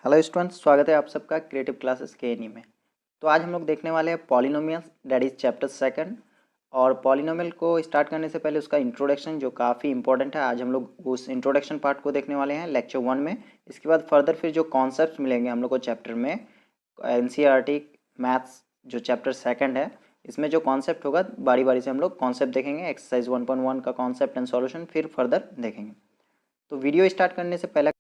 Hello students, स्वागत है आप सबका क्रिएटिव क्लासेस के एनी में। तो आज हम लोग देखने वाले हैं polynomials, that is chapter second. और पॉलिनोमियल को स्टार्ट करने से पहले उसका इंट्रोडक्शन जो काफ़ी इंपॉर्टेंट है, आज हम लोग उस इंट्रोडक्शन पार्ट को देखने वाले हैं लेक्चर 1 में। इसके बाद फर्दर फिर जो कॉन्सेप्ट्स मिलेंगे हम लोग को चैप्टर में, एनसीईआरटी मैथ्स जो चैप्टर सेकंड है, इसमें जो कॉन्सेप्ट होगा बारी बारी से हम लोग कॉन्सेप्ट देखेंगे। एक्सरसाइज 1.1 का कॉन्सेप्ट एंड सॉल्यूशन फिर फर्दर देखेंगे। तो वीडियो स्टार्ट करने से पहले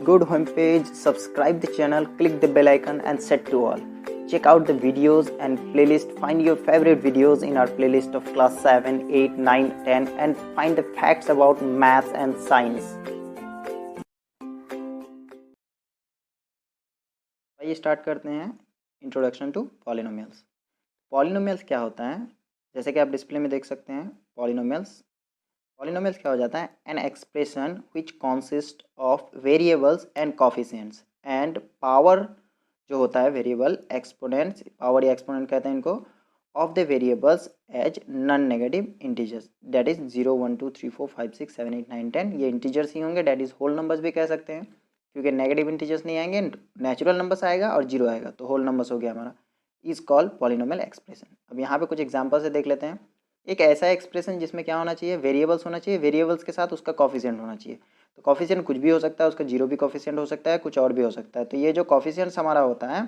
go to homepage, subscribe the channel, click the bell icon and set to all. Check out the videos and playlist. Find your favorite videos in our playlist of class 7, 8, 9, 10 and find the facts about maths and science. आइए start करते हैं introduction to polynomials. Polynomials क्या होता है, जैसे कि आप display में देख सकते हैं। पॉलिनोमियल्स क्या हो जाता है, an expression which consist of variables and coefficients and power जो होता है वेरिएबल एक्सपोनेंट्स, पावर या एक्सपोनेंट कहते हैं इनको, of the variables as non negative integers, that is 0, 1, 2, 3, 4, 5, 6, 7, 8, 9, 10। ये इंटीजर्स ही होंगे, दैट इज होल नंबर्स भी कह सकते हैं, क्योंकि नेगेटिव इंटीजर्स नहीं आएंगे, नेचुरल नंबर्स आएगा और जीरो आएगा तो होल नंबर्स हो गया हमारा। Is called polynomial expression. अब यहाँ पे कुछ एग्जाम्पल से देख लेते हैं। एक ऐसा एक्सप्रेशन जिसमें क्या होना चाहिए, वेरिएबल्स होना चाहिए, वेरिएबल्स के साथ उसका कॉफिशिएंट होना चाहिए। तो कॉफिशिएंट कुछ भी हो सकता है, उसका जीरो भी कॉफिशिएंट हो सकता है, कुछ और भी हो सकता है। तो ये जो कॉफिशिएंट्स हमारा होता है,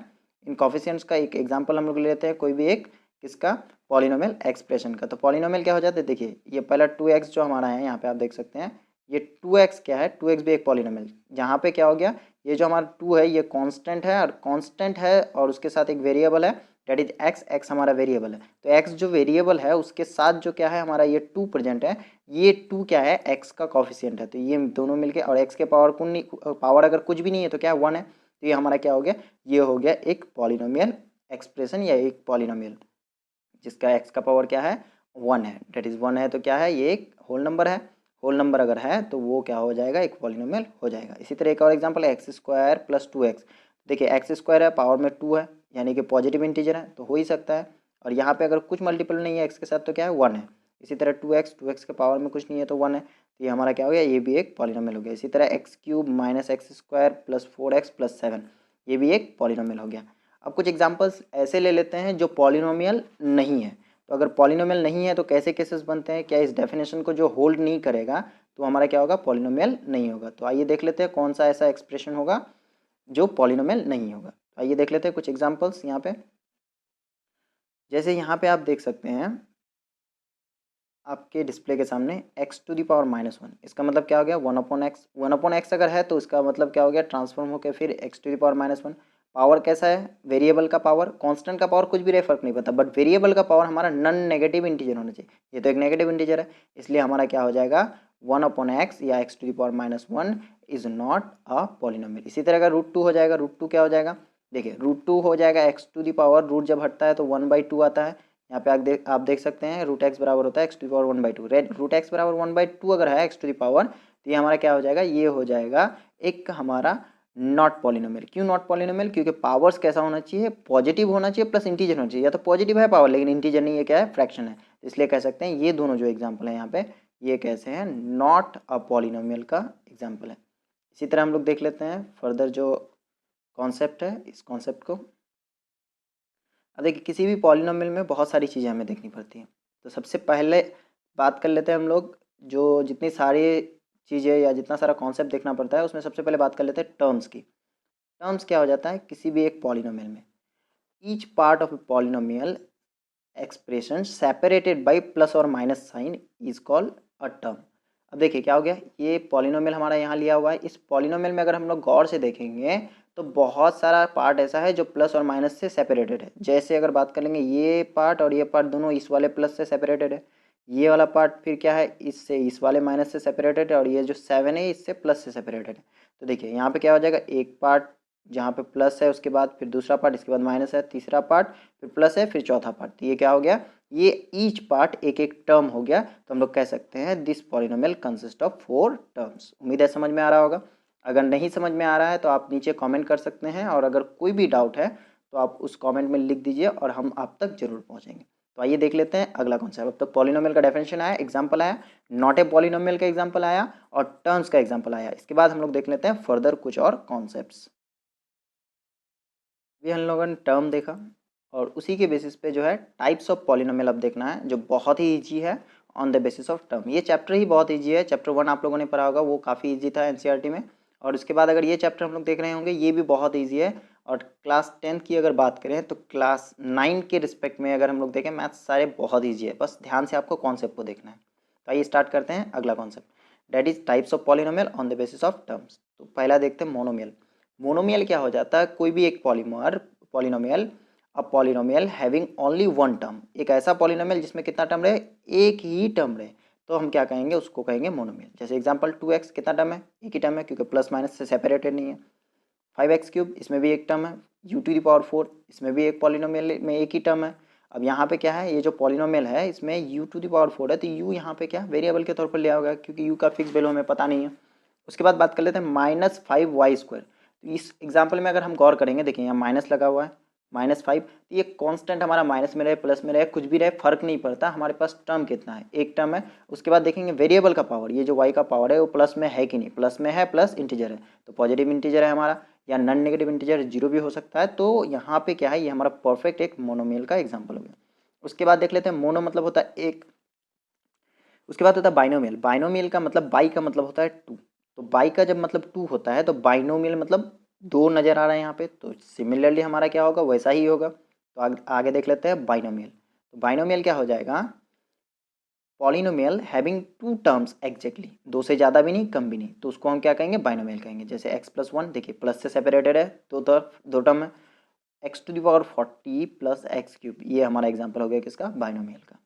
इन कॉफिशिएंट्स का एक एग्जांपल हम लोग ले लेते हैं, कोई भी एक किसका, पॉलिनोमियल एक्सप्रेशन का। तो पॉलिनोमियल क्या हो जाता है, देखिए ये पहला 2x जो हमारा है यहाँ पे आप देख सकते हैं, ये 2x क्या है, 2x भी एक पॉलिनोमियल। जहाँ पे क्या हो गया, ये जो हमारा 2 है ये कांस्टेंट है, और कांस्टेंट है और उसके साथ एक वेरिएबल है, डेट इज एक्स। एक्स हमारा वेरिएबल है, तो एक्स जो वेरिएबल है उसके साथ जो क्या है हमारा ये 2 प्रेजेंट है, ये 2 क्या है, एक्स का कॉफिशिएंट है। तो ये दोनों मिलके, और एक्स के पावर को नहीं, पावर अगर कुछ भी नहीं है तो क्या है, 1 है। तो ये हमारा क्या हो गया, ये हो गया एक पॉलिनोमियल एक्सप्रेशन या एक पॉलिनोमियल जिसका एक्स का पावर क्या है, 1 है, डेट इज 1 है। तो क्या है, ये एक होल नंबर है। होल नंबर अगर है तो वो क्या हो जाएगा, एक पॉलिनोमियल हो जाएगा। इसी तरह एक और एग्जांपल है, एक्स स्क्वायर प्लस 2x। देखिए एक्स स्क्वायर है, पावर में 2 है, यानी कि पॉजिटिव इंटीजर है तो हो ही सकता है। और यहाँ पे अगर कुछ मल्टीपल नहीं है एक्स के साथ तो क्या है, 1 है। इसी तरह 2x के पावर में कुछ नहीं है तो 1 है, तो ये हमारा क्या हो गया, ये भी एक पॉलिनोमियल हो गया। इसी तरह x cube minus x square plus 4x plus 7, ये भी एक पॉलिनोमियल हो गया। अब कुछ एग्जाम्पल्स ऐसे ले लेते हैं जो पॉलिनोमियल नहीं है। तो अगर पॉलिनोमियल नहीं है तो कैसे केसेस बनते हैं, क्या इस डेफिनेशन को जो होल्ड नहीं करेगा तो हमारा क्या होगा, पॉलिनोमियल नहीं होगा। तो आइए देख लेते हैं कौन सा ऐसा एक्सप्रेशन होगा जो पॉलिनोमियल नहीं होगा। आइए देख लेते हैं कुछ एग्जांपल्स यहाँ पे। जैसे यहाँ पे आप देख सकते हैं आपके डिस्प्ले के सामने x⁻⁻1, इसका मतलब क्या हो गया, 1/x। 1/x अगर है तो इसका मतलब क्या हो गया, ट्रांसफॉर्म होकर फिर x⁻⁻1। पावर कैसा है, वेरिएबल का पावर, कांस्टेंट का पावर कुछ भी रहे फर्क नहीं पड़ता, बट वेरिएबल का पावर हमारा नॉन नेगेटिव इंटीजर होना चाहिए। ये तो एक नेगेटिव इंटीजर है, इसलिए हमारा क्या हो जाएगा, 1/x या x⁻⁻1 is not a polynomial. इसी तरह का √2 हो जाएगा, √2 क्या हो जाएगा, देखिए √2 हो जाएगा x⁻, रूट जब हटता है तो 1/2 आता है। यहाँ पे आप देख सकते हैं √x बराबर होता है x⁻, 1/2। √x बराबर 1/2 अगर है x⁻, तो ये हमारा क्या हो जाएगा, ये हो जाएगा एक हमारा नॉट पॉलिनोमियल। क्यों नॉट पॉलिनोमियल, क्योंकि पावर्स कैसा होना चाहिए, पॉजिटिव होना चाहिए प्लस इंटीजर होना चाहिए। या तो पॉजिटिव है पावर लेकिन इंटीजर नहीं है, क्या है, फ्रैक्शन है। इसलिए कह सकते हैं ये दोनों जो एग्जाम्पल है यहाँ पे, ये कैसे हैं, नॉट अ पॉलिनोमियल का एग्जाम्पल है। इसी तरह हम लोग देख लेते हैं फर्दर जो कॉन्सेप्ट है, इस कॉन्सेप्ट को। अब देखिए किसी भी पॉलिनोमियल में बहुत सारी चीज़ें हमें देखनी पड़ती हैं। तो सबसे पहले बात कर लेते हैं हम लोग, जो जितनी सारी चीज़ें या जितना सारा कॉन्सेप्ट देखना पड़ता है उसमें सबसे पहले बात कर लेते हैं टर्म्स की। टर्म्स क्या हो जाता है किसी भी एक पॉलिनोमियल में, each part of a polynomial expression separated by plus और minus sign is called a term. अब देखिए क्या हो गया, ये पॉलिनोमियल हमारा यहाँ लिया हुआ है। इस पॉलिनोमियल में अगर हम लोग गौर से देखेंगे तो बहुत सारा पार्ट ऐसा है जो प्लस और माइनस से सेपरेटेड है। जैसे अगर बात करेंगे ये पार्ट और ये पार्ट दोनों इस वाले प्लस से सेपरेटेड है, ये वाला पार्ट फिर क्या है, इससे इस वाले माइनस से सेपरेटेड है, और ये जो 7 है इससे प्लस से सेपरेटेड है। तो देखिए यहाँ पे क्या हो जाएगा, एक पार्ट जहाँ पे प्लस है उसके बाद फिर दूसरा पार्ट, इसके बाद माइनस है, तीसरा पार्ट फिर प्लस है, फिर चौथा पार्ट। तो ये क्या हो गया, ये ईच पार्ट एक एक टर्म हो गया। तो हम लोग कह सकते हैं this polynomial consist of 4 terms. उम्मीद है समझ में आ रहा होगा। अगर नहीं समझ में आ रहा है तो आप नीचे कमेंट कर सकते हैं, और अगर कोई भी डाउट है तो आप उस कमेंट में लिख दीजिए और हम आप तक जरूर पहुंचेंगे। तो आइए देख लेते हैं अगला कॉन्सेप्ट। अब तक पॉलिनोमियल का डेफिनेशन आया, एग्जाम्पल आया, नॉट ए पॉलिनोमियल का एग्जाम्पल आया और टर्म्स का एग्जाम्पल आया। इसके बाद हम लोग देख लेते हैं फर्दर कुछ और कॉन्सेप्ट्स। भी हम लोगों ने टर्म देखा और उसी के बेसिस पे जो है टाइप्स ऑफ पॉलिनोमियल अब देखना है, जो बहुत ही ईजी है on the basis of term. ये चैप्टर ही बहुत ईजी है, चैप्टर 1 आप लोगों ने पढ़ा होगा, वो काफ़ी ईजी था एनसीईआरटी में। और उसके बाद अगर ये चैप्टर हम लोग देख रहे होंगे, ये भी बहुत ईजी है। और क्लास 10th की अगर बात करें तो क्लास 9 के रिस्पेक्ट में अगर हम लोग देखें, मैथ्स सारे बहुत ईजी है, बस ध्यान से आपको कॉन्सेप्ट को देखना है। तो आइए स्टार्ट करते हैं अगला concept, that is types of polynomial on the basis of terms. तो पहला देखते हैं मोनोमियल। मोनोमियल क्या हो जाता है, कोई भी एक पॉलिनोमियल, अ polynomial having only one term, एक ऐसा पॉलिनोमियल जिसमें कितना टर्म रहे, एक ही टर्म रहे, तो हम क्या कहेंगे, उसको कहेंगे मोनोमियल। जैसे एग्जांपल 2x कितना टर्म है, एक ही टर्म है, क्योंकि प्लस माइनस से सेपरेटेड नहीं है। 5x³ इसमें भी एक टर्म है। u⁴ इसमें भी एक पॉलिनोमियल में एक ही टर्म है। अब यहाँ पे क्या है, ये जो पॉलिनोमियल है इसमें u⁴ है, तो u यहाँ पे क्या वेरिएबल के तौर पर लिया होगा, क्योंकि u का फिक्स वैल्यू हमें पता नहीं है। उसके बाद बात कर लेते हैं -5y²। तो इस एग्जाम्पल में अगर हम गौर करेंगे, देखिए यहाँ माइनस लगा हुआ है, -5, तो ये कांस्टेंट हमारा माइनस में रहे प्लस में रहे कुछ भी रहे फर्क नहीं पड़ता, हमारे पास टर्म कितना है, एक टर्म है। उसके बाद देखेंगे वेरिएबल का पावर, ये जो y का पावर है वो प्लस में है कि नहीं, प्लस में है, प्लस इंटीजर है, तो पॉजिटिव इंटीजर है हमारा, या नॉन नेगेटिव इंटीजर 0 भी हो सकता है। तो यहाँ पे क्या है, ये हमारा परफेक्ट एक मोनोमियल का एग्जाम्पल हो गया। उसके बाद देख लेते हैं मोनो मतलब होता है एक, उसके बाद होता है बाइनोमियल। बाइनोमियल का मतलब बाई का मतलब होता है टू, तो बाई का जब मतलब टू होता है तो बाइनोमियल मतलब दो नज़र आ रहे हैं यहाँ पे, तो सिमिलरली हमारा क्या होगा, वैसा ही होगा। तो आगे देख लेते हैं बाइनोमियल। तो बाइनोमियल क्या हो जाएगा, polynomial having two terms exactly, दो से ज़्यादा भी नहीं कम भी नहीं, तो उसको हम क्या कहेंगे, बाइनोमियल कहेंगे। जैसे x+1, देखिए प्लस से सेपरेटेड है, दो तरफ दो टर्म है, x⁴ प्लस x³, ये हमारा एग्जाम्पल हो गया किसका, बाइनोमियल का।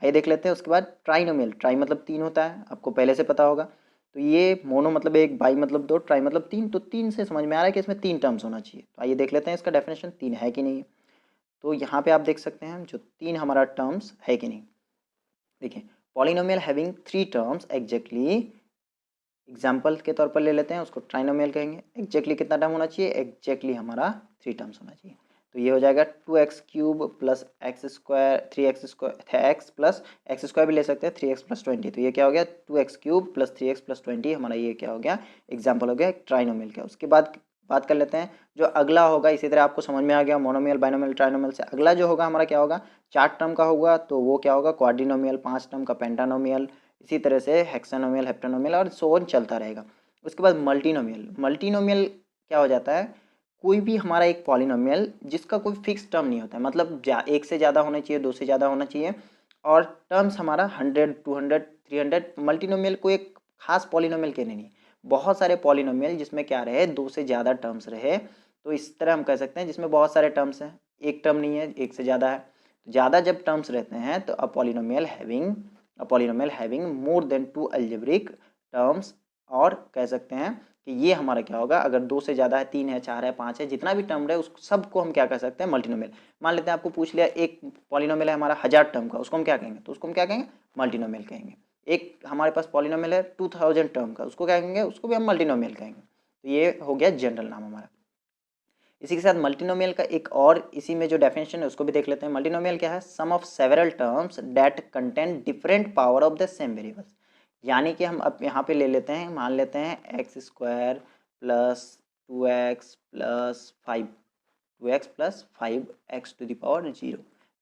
आइए देख लेते हैं उसके बाद ट्राइनोमियल। ट्राई मतलब तीन होता है, आपको पहले से पता होगा। तो ये मोनो मतलब एक, बाई मतलब दो, ट्राई मतलब तीन, तो तीन से समझ में आ रहा है कि इसमें तीन टर्म्स होना चाहिए। तो आइए देख लेते हैं इसका डेफिनेशन, तीन है कि नहीं। तो यहाँ पे आप देख सकते हैं जो तीन हमारा टर्म्स है कि नहीं। देखिए polynomial having three terms exactly, example के तौर पर ले लेते हैं उसको, ट्राइनोमियल कहेंगे। एग्जैक्टली कितना टर्म होना चाहिए, एग्जैक्टली हमारा थ्री टर्म्स होना चाहिए। तो ये हो जाएगा 2x³ plus x² 3x² x plus x² भी ले सकते हैं, 3x + 20। तो ये क्या हो गया, 2x³ प्लस 3x + 20, हमारा ये क्या हो गया, एग्जाम्पल हो गया एक ट्राइनोमियल का। उसके बाद बात कर लेते हैं जो अगला होगा, इसी तरह आपको समझ में आ गया मोनोमियल बाइनोमियल ट्राइनोमियल से अगला जो होगा हमारा क्या होगा, चार टर्म का होगा, तो वो क्या होगा, क्वाड्रिनोमियल, पाँच टर्म का पेंटानोमियल, इसी तरह से हेक्सानोमियल, हेप्टानोमियल और सो ऑन चलता रहेगा। उसके बाद मल्टीनोमियल। मल्टीनोमियल क्या हो जाता है, कोई भी हमारा एक पॉलिनोमियल जिसका कोई फिक्स टर्म नहीं होता है, मतलब एक से ज़्यादा होना चाहिए, दो से ज़्यादा होना चाहिए, और टर्म्स हमारा 100, 200, 300। मल्टीनोमियल को एक खास पॉलिनोमियल के नहीं, बहुत सारे पॉलिनोमियल जिसमें क्या रहे, दो से ज़्यादा टर्म्स रहे, तो इस तरह हम कह सकते हैं जिसमें बहुत सारे टर्म्स हैं, एक टर्म नहीं है, एक से ज़्यादा है। तो ज़्यादा जब टर्म्स रहते हैं तो a polynomial having more than two algebraic terms, और कह सकते हैं कि ये हमारा क्या होगा, अगर दो से ज़्यादा है, तीन है, चार है, पाँच है, जितना भी टर्म रहे उस सबको हम क्या कह सकते हैं, मल्टीनोमियल। मान लेते हैं आपको पूछ लिया एक पॉलिनोमियल है हमारा 1000 टर्म का, उसको हम क्या कहेंगे, तो उसको हम क्या कहेंगे, मल्टीनोमियल कहेंगे। एक हमारे पास पॉलिनोमियल है 2000 टर्म का, उसको क्या कहेंगे, उसको भी हम मल्टीनोमियल कहेंगे। तो ये हो गया जनरल नाम हमारा। इसी के साथ मल्टीनोमियल का एक और इसी में जो डेफिनेशन है उसको भी देख लेते हैं। मल्टीनोमियल क्या है, sum of several terms that contain different power of the same variables. यानी कि हम अब यहाँ पे ले लेते हैं, मान लेते हैं x² plus 2x plus 5, 2x plus 5x⁴0।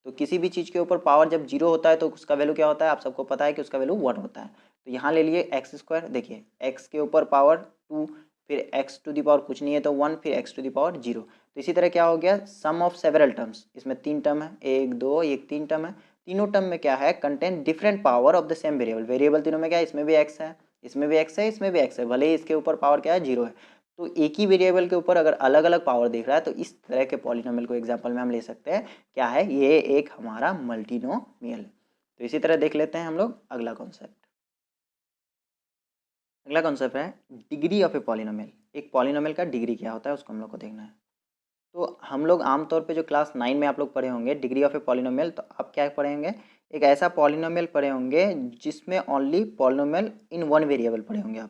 तो किसी भी चीज़ के ऊपर पावर जब जीरो होता है तो उसका वैल्यू क्या होता है, आप सबको पता है कि उसका वैल्यू 1 होता है। तो यहाँ ले लिए x², देखिए x के ऊपर पावर 2, फिर x⁴ कुछ नहीं है तो 1, फिर x⁴0। तो इसी तरह क्या हो गया, सम ऑफ सेवरल टर्म्स, इसमें तीन टर्म है, एक दो एक तीन टर्म है, तीनों टर्म में क्या है, contain different power of the same variable. Variable तीनों में क्या है, इसमें भी x है, इसमें भी x है, इसमें भी x है, भले ही इसके ऊपर पावर क्या है, 0 है। तो एक ही वेरिएबल के ऊपर अगर अलग अलग पावर दिख रहा है तो इस तरह के पॉलिनोमियल को एग्जांपल में हम ले सकते हैं, क्या है, ये एक हमारा मल्टीनोमियल। तो इसी तरह देख लेते हैं हम लोग अगला कॉन्सेप्ट। अगला कॉन्सेप्ट है डिग्री ऑफ ए पॉलिनोमियल। एक पॉलिनोमियल का डिग्री क्या होता है उसको हम लोग को देखना है। तो हम लोग आमतौर पे जो क्लास 9 में आप लोग पढ़े होंगे डिग्री ऑफ ए पॉलिनोमियल, तो आप क्या पढ़े होंगे, एक ऐसा पॉलिनोमियल पढ़े होंगे जिसमें only polynomial in one variable पढ़े होंगे आप।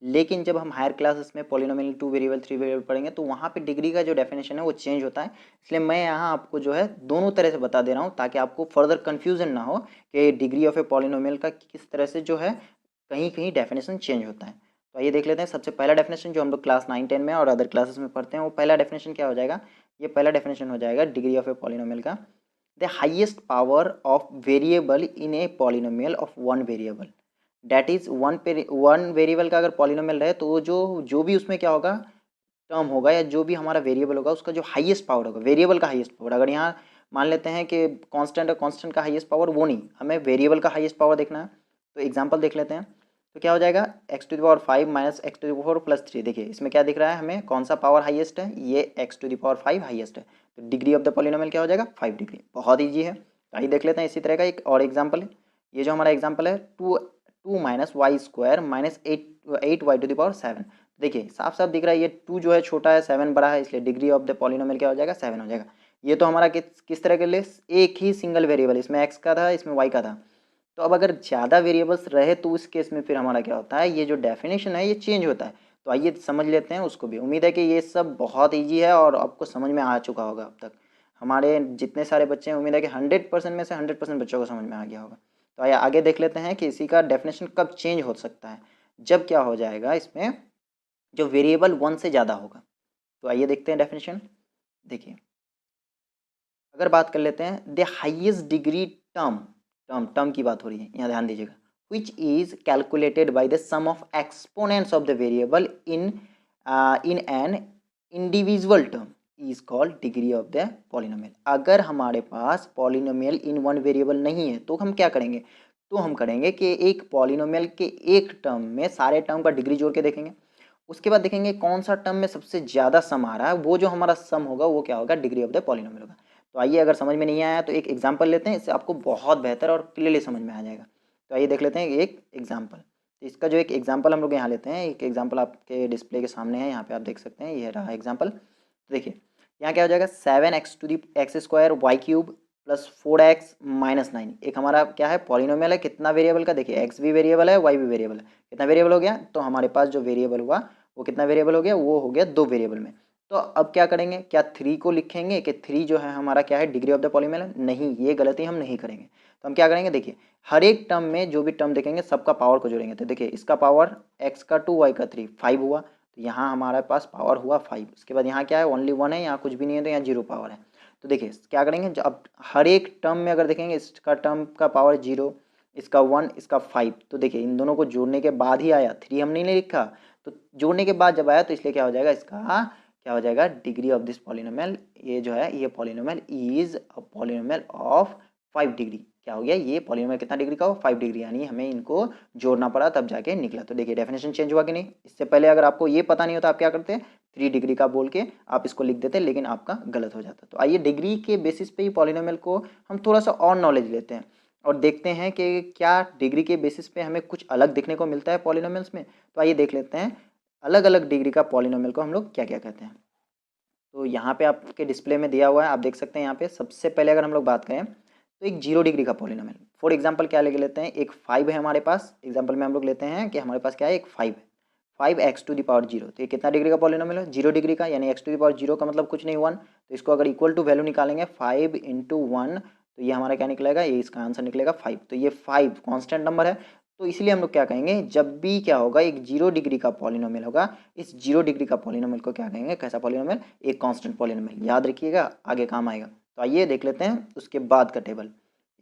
लेकिन जब हम हायर क्लासेस में पॉलिनोमियल 2 वेरिएबल 3 वेरिएबल पढ़ेंगे तो वहाँ पे डिग्री का जो डेफिनेशन है वो चेंज होता है। इसलिए मैं यहाँ आपको जो है दोनों तरह से बता दे रहा हूँ ताकि आपको फर्दर कन्फ्यूजन ना हो कि डिग्री ऑफ ए पॉलिनोमियल का किस तरह से जो है कहीं कहीं डेफिनेशन चेंज होता है। तो आइए देख लेते हैं सबसे पहला डेफिनेशन जो हम लोग क्लास 9 10 में और अदर क्लासेस में पढ़ते हैं। वो पहला डेफिनेशन क्या हो जाएगा, ये पहला डेफिनेशन हो जाएगा डिग्री ऑफ ए पॉलिनोमियल का, the highest power of variable in a polynomial of one variable. That is one variable का अगर पॉलिनोमियल रहे तो जो भी उसमें क्या होगा टर्म होगा या जो भी हमारा वेरिएबल होगा उसका जो हाईएस्ट पावर होगा, वेरिएबल का हाईएस्ट पावर। अगर यहाँ मान लेते हैं कि कांस्टेंट है, कांस्टेंट का हाईएस्ट पावर वो नहीं, हमें वेरिएबल का हाईएस्ट पावर देखना है। तो एग्जांपल देख लेते हैं। तो क्या हो जाएगा x to the power 5 minus x to the power plus 3। देखिए इसमें क्या दिख रहा है हमें, कौन सा पावर हाईएस्ट है, ये x to the power 5 highest है। तो डिग्री ऑफ द पॉलिनोमियल क्या हो जाएगा 5 डिग्री। बहुत ईजी है। आइए देख लेते हैं इसी तरह का एक और एग्जाम्पल है। ये जो हमारा एग्जाम्पल है two minus y square minus 8 y to the power 7। देखिए साफ साफ दिख रहा है ये 2 जो है छोटा है, 7 बड़ा है, इसलिए डिग्री ऑफ द पॉलिनोमियल क्या हो जाएगा 7 हो जाएगा। ये तो हमारा किस तरह के लिए एक ही सिंगल वेरिएबल, इसमें एक्स का था इसमें वाई का था। तो अब अगर ज़्यादा वेरिएबल्स रहे तो उस केस में फिर हमारा क्या होता है, ये जो डेफिनेशन है ये चेंज होता है। तो आइए समझ लेते हैं उसको भी। उम्मीद है कि ये सब बहुत ईजी है और आपको समझ में आ चुका होगा अब तक। हमारे जितने सारे बच्चे हैं उम्मीद है कि 100% में से 100% बच्चों को समझ में आ गया होगा। तो आइए आगे देख लेते हैं कि इसी का डेफिनेशन कब चेंज हो सकता है, जब क्या हो जाएगा इसमें जो वेरिएबल 1 से ज़्यादा होगा। तो आइए देखते हैं डेफिनेशन। देखिए अगर बात कर लेते हैं द हाइएस्ट डिग्री टर्म की बात हो रही है, यहाँ ध्यान दीजिएगा, which is calculated by the sum of exponents of the variable in an individual term is called degree of the polynomial. अगर हमारे पास पॉलिनोमियल इन वन वेरिएबल नहीं है तो हम क्या करेंगे, तो हम करेंगे कि एक पॉलिनोमियल के एक टर्म में सारे टर्म का डिग्री जोड़ के देखेंगे। उसके बाद देखेंगे कौन सा टर्म में सबसे ज़्यादा सम आ रहा है, वो जो हमारा सम होगा वो क्या होगा डिग्री ऑफ द पॉलिनोमियल होगा। तो आइए अगर समझ में नहीं आया तो एक एग्जांपल लेते हैं, इससे आपको बहुत बेहतर और क्लियरली समझ में आ जाएगा। तो आइए देख लेते हैं एक एग्जांपल। तो इसका जो एक एग्जांपल हम लोग यहाँ लेते हैं, एक एग्जांपल आपके डिस्प्ले के सामने है, यहाँ पे आप देख सकते हैं, ये रहा एग्जांपल। तो देखिए यहाँ क्या हो जाएगा 7x to the x square y cube plus 4x minus 9। एक हमारा क्या है पॉलिनोमियल है, कितना वेरिएबल का, देखिए एक्स भी वेरिएबल है वाई भी वेरिएबल है, कितना वेरिएबल हो गया, तो हमारे पास जो वेरिएबल हुआ वो कितना वेरिएबल हो गया, वो हो गया 2 वेरिएबल में। तो अब क्या करेंगे, क्या 3 को लिखेंगे कि 3 जो है हमारा क्या है डिग्री ऑफ द पॉलिनोमियल है, नहीं, ये गलती हम नहीं करेंगे। तो हम क्या करेंगे, देखिए हर एक टर्म में जो भी टर्म देखेंगे सबका पावर को जोड़ेंगे। तो देखिए इसका पावर x का 2 y का 3 5 हुआ, तो यहाँ हमारे पास पावर हुआ 5। उसके बाद यहाँ क्या है ओनली 1 है, यहाँ कुछ भी नहीं है तो यहाँ 0 पावर है। तो देखिए क्या करेंगे, जब अब हर एक टर्म में अगर देखेंगे इसका टर्म का पावर 0, इसका 1, इसका 5, तो देखिए इन दोनों को जोड़ने के बाद ही आया, 3 हमने नहीं लिखा, तो जोड़ने के बाद जब आया तो इसलिए क्या हो जाएगा, इसका क्या हो जाएगा डिग्री ऑफ दिस पॉलिनोमियल, ये जो है ये polynomial is a polynomial of 5 degree. क्या हो गया, ये पॉलिनोमियल कितना डिग्री का हो 5 डिग्री, यानी हमें इनको जोड़ना पड़ा तब जाके निकला। तो देखिए डेफिनेशन चेंज हुआ कि नहीं। इससे पहले अगर आपको ये पता नहीं होता आप क्या करते, 3 डिग्री का बोल के आप इसको लिख देते, लेकिन आपका गलत हो जाता। तो आइए डिग्री के बेसिस पे ही पॉलिनोमियल को हम थोड़ा सा और नॉलेज लेते हैं और देखते हैं कि क्या डिग्री के बेसिस पे हमें कुछ अलग देखने को मिलता है पॉलिनोमियल्स में। तो आइए देख लेते हैं अलग अलग डिग्री का पॉलिनोमियल को हम लोग क्या क्या कहते हैं। तो यहाँ पे आपके डिस्प्ले में दिया हुआ है, आप देख सकते हैं यहाँ पे सबसे पहले अगर हम लोग बात करें तो एक 0 डिग्री का पॉलिनोमियल, फॉर एग्जांपल क्या लेके लेते हैं, एक 5 है हमारे पास, एग्जांपल में हम लोग लेते हैं कि हमारे पास क्या है एक 5 है, 5x टू द पावर 0। तो ये कितना डिग्री का पॉलिनोमियल है 0 डिग्री का, यानी x टू द पावर 0 का मतलब कुछ नहीं 1। तो इसको अगर इक्वल टू वैल्यू निकालेंगे 5 इंटू 1 तो ये हमारा क्या निकलेगा, ये इसका आंसर निकलेगा 5। तो ये 5 कॉन्स्टेंट नंबर है, तो इसलिए हम लोग क्या कहेंगे, जब भी क्या होगा एक 0 डिग्री का पॉलिनोमियल होगा, इस 0 डिग्री का पॉलिनोमियल को क्या कहेंगे, कैसा पॉलिनोमियल, एक कांस्टेंट पॉलिनोमियल। याद रखिएगा आगे काम आएगा। तो आइए देख लेते हैं उसके बाद का टेबल।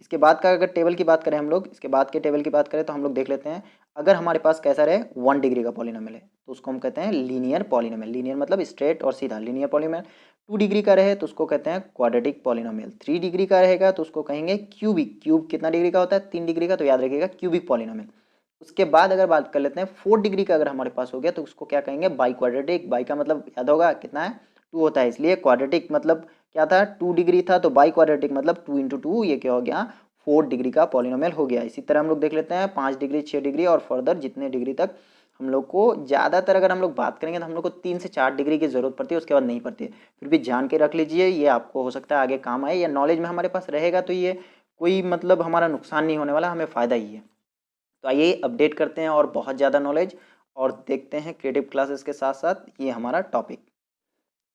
इसके बाद का अगर टेबल की बात करें हम लोग, इसके बाद के टेबल की बात करें तो हम लोग देख लेते हैं अगर हमारे पास कैसा रहे 1 डिग्री का पॉलिनोमियल है तो उसको हम कहते हैं लीनियर पॉलिनोमियल। लीनियर मतलब स्ट्रेट और सीधा, लीनियर पॉलिनोमियल। 2 डिग्री का रहे तो उसको कहते हैं क्वाड्रेटिक पॉलिनोमियल। 3 डिग्री का रहेगा तो उसको कहेंगे क्यूबिक। क्यूब कितना डिग्री का होता है 3 डिग्री का, तो याद रखिएगा क्यूबिक पॉलिनोमियल। उसके बाद अगर बात कर लेते हैं 4 डिग्री का अगर हमारे पास हो गया तो उसको क्या कहेंगे बाई क्वाड्रेटिक। बाई का मतलब याद होगा कितना है 2 होता है, इसलिए क्वाड्रेटिक मतलब क्या था 2 डिग्री था, तो बाई क्वाड्रेटिक मतलब 2 इंटू 2, ये क्या हो गया 4 डिग्री का पॉलिनोमियल हो गया। इसी तरह हम लोग देख लेते हैं 5 डिग्री 6 डिग्री और फर्दर जितने डिग्री तक हम लोग को, ज़्यादातर अगर हम लोग बात करेंगे तो हम लोग को 3 से 4 डिग्री की ज़रूरत पड़ती है, उसके बाद नहीं पड़ती है। फिर भी जान के रख लीजिए, ये आपको हो सकता है आगे काम आए, या नॉलेज में हमारे पास रहेगा तो ये कोई मतलब हमारा नुकसान नहीं होने वाला, हमें फ़ायदा ही है। तो आइए अपडेट करते हैं और बहुत ज़्यादा नॉलेज और देखते हैं क्रिएटिव क्लासेस के साथ साथ ये हमारा टॉपिक।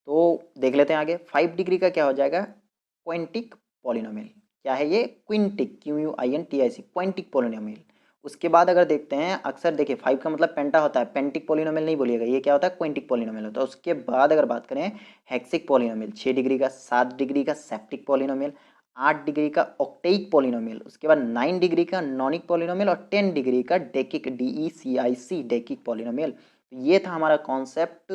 तो देख लेते हैं आगे। 5 डिग्री का क्या हो जाएगा? क्विंटिक पॉलिनोमियल। क्या है ये? क्विंटिक, QUINTIC, क्विंटिक पॉलिनोमियल। उसके बाद अगर देखते हैं, अक्सर देखिए 5 का मतलब पेंटा होता है, पेंटिक पॉलिनोमियल नहीं बोलिएगा, ये क्या होता है? क्विंटिक पॉलिनोमियल होता है। उसके बाद अगर बात करें हेक्सिक पॉलिनोमियल, 6 डिग्री का, 7 डिग्री का सेप्टिक पॉलिनोमियल, 8 डिग्री का ऑक्टेइक पॉलिनोमियल, उसके बाद 9 डिग्री का नॉनिक पॉलिनोमियल और 10 डिग्री का डेकिक, DECIC, डेकिक पॉलिनोमियल। ये था हमारा कॉन्सेप्ट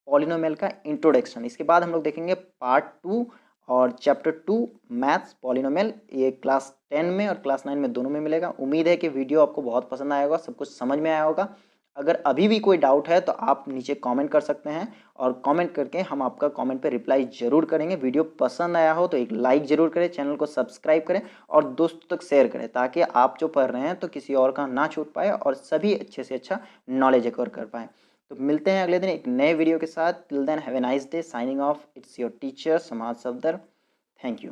पॉलिनोमियल का इंट्रोडक्शन। इसके बाद हम लोग देखेंगे पार्ट 2 और चैप्टर 2 मैथ्स पॉलिनोमियल। ये क्लास 10 में और क्लास 9 में दोनों में मिलेगा। उम्मीद है कि वीडियो आपको बहुत पसंद आया होगा, सब कुछ समझ में आया होगा। अगर अभी भी कोई डाउट है तो आप नीचे कमेंट कर सकते हैं और कमेंट करके हम आपका कमेंट पे रिप्लाई जरूर करेंगे। वीडियो पसंद आया हो तो एक लाइक जरूर करें, चैनल को सब्सक्राइब करें और दोस्तों तक शेयर करें, ताकि आप जो पढ़ रहे हैं तो किसी और का ना छूट पाए और सभी अच्छे से अच्छा नॉलेज एक्वायर कर पाएँ। तो मिलते हैं अगले दिन एक नए वीडियो के साथ। Till then have a nice day. Signing off, it's your teacher Samaj Safdar. Thank you.